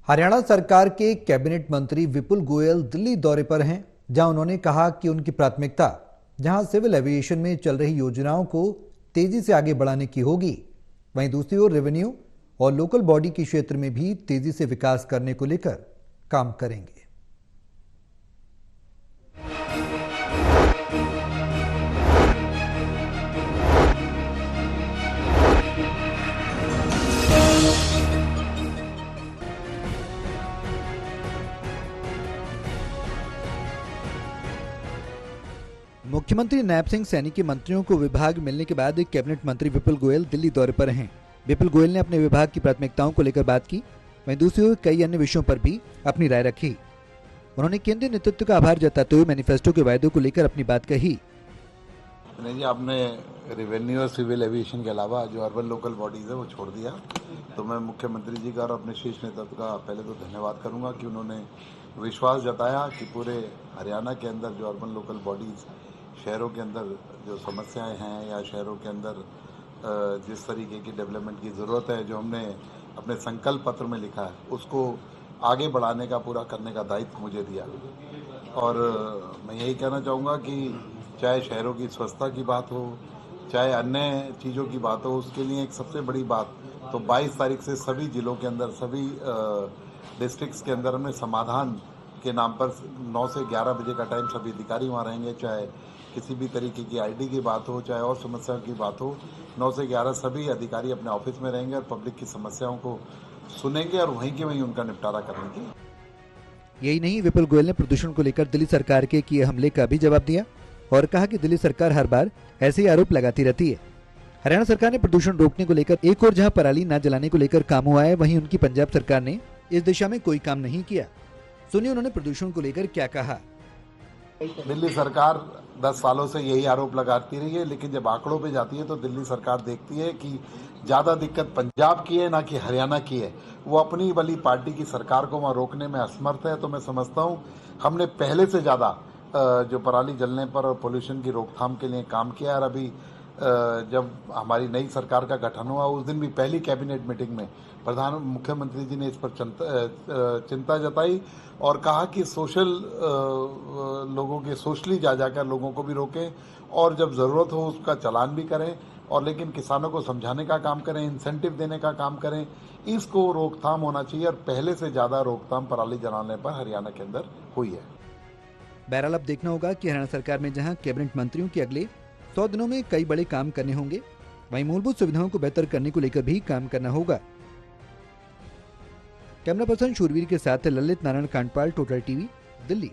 हरियाणा सरकार के कैबिनेट मंत्री विपुल गोयल दिल्ली दौरे पर हैं, जहां उन्होंने कहा कि उनकी प्राथमिकता जहां सिविल एविएशन में चल रही योजनाओं को तेजी से आगे बढ़ाने की होगी, वहीं दूसरी ओर रेवेन्यू और लोकल बॉडी के क्षेत्र में भी तेजी से विकास करने को लेकर काम करेंगे। मुख्यमंत्री नायब सिंह सैनी के मंत्रियों को विभाग मिलने के बाद कैबिनेट मंत्री विपुल गोयल दिल्ली दौरे पर हैं। विपुल गोयल ने अपने विभाग की प्राथमिकताओं को लेकर बात की, वहीं दूसरी ओर कई अन्य विषयों पर भी अपनी राय रखी। उन्होंने केंद्रीय नेतृत्व का आभार जताते हुए मैनिफेस्टो के वायदों को लेकर अपनी बात कही। नहीं जी, आपने रेवेन्यू और सिविल एविएशन के अलावा जो अर्बन लोकल बॉडीज़ है वो छोड़ दिया, तो मैं मुख्यमंत्री जी का और अपने शीर्ष नेतृत्व का पहले तो धन्यवाद करूंगा कि उन्होंने विश्वास जताया कि पूरे हरियाणा के अंदर जो अर्बन लोकल बॉडीज़ शहरों के अंदर जो समस्याएं हैं या शहरों के अंदर जिस तरीके की डेवलपमेंट की ज़रूरत है, जो हमने अपने संकल्प पत्र में लिखा है, उसको आगे बढ़ाने का पूरा करने का दायित्व मुझे दिया। और मैं यही कहना चाहूँगा कि चाहे शहरों की स्वच्छता की बात हो, चाहे अन्य चीज़ों की बात हो, उसके लिए एक सबसे बड़ी बात तो 22 तारीख से सभी जिलों के अंदर, सभी डिस्ट्रिक्ट्स के अंदर हमने समाधान के नाम पर 9 से 11 बजे का टाइम सभी अधिकारी वहाँ रहेंगे। चाहे किसी भी तरीके की आईडी की बात हो, चाहे और समस्याओं की बात हो, 9 से 11 सभी अधिकारी अपने ऑफिस में रहेंगे और पब्लिक की समस्याओं को सुनेंगे और वहीं के वहीं उनका निपटारा करेंगे। यही नहीं, विपुल गोयल ने प्रदूषण को लेकर दिल्ली सरकार के किए हमले का भी जवाब दिया और कहा कि दिल्ली सरकार हर बार ऐसे ही आरोप लगाती रहती है। हरियाणा सरकार ने प्रदूषण रोकने को लेकर एक और जहां पराली न जलाने को लेकर काम हुआ है, वहीं उनकी पंजाब सरकार ने इस दिशा में कोई काम नहीं किया। सुनिए उन्होंने प्रदूषण को लेकर क्या कहा। दिल्ली सरकार 10 सालों से यही आरोप लगाती रही है, लेकिन जब आंकड़ों पे जाती है तो दिल्ली सरकार देखती है कि ज़्यादा दिक्कत पंजाब की है ना कि हरियाणा की है। वो अपनी वाली पार्टी की सरकार को वहाँ रोकने में असमर्थ है। तो मैं समझता हूँ हमने पहले से ज़्यादा जो पराली जलने पर और पोल्यूशन की रोकथाम के लिए काम किया। और अभी जब हमारी नई सरकार का गठन हुआ, उस दिन भी पहली कैबिनेट मीटिंग में मुख्यमंत्री जी ने इस पर चिंता जताई और कहा कि सोशली जा जाकर लोगों को भी रोकें और जब ज़रूरत हो उसका चालान भी करें, और लेकिन किसानों को समझाने का काम करें, इंसेंटिव देने का काम करें। इसको रोकथाम होना चाहिए और पहले से ज़्यादा रोकथाम पराली जलाने पर हरियाणा के अंदर हुई है। बहरहाल अब देखना होगा कि हरियाणा सरकार में जहां कैबिनेट मंत्रियों के अगले 100 दिनों में कई बड़े काम करने होंगे, वहीं मूलभूत सुविधाओं को बेहतर करने को लेकर भी काम करना होगा। कैमरा पर्सन शूरवीर के साथ ललित नारायण कांडपाल, टोटल टीवी, दिल्ली।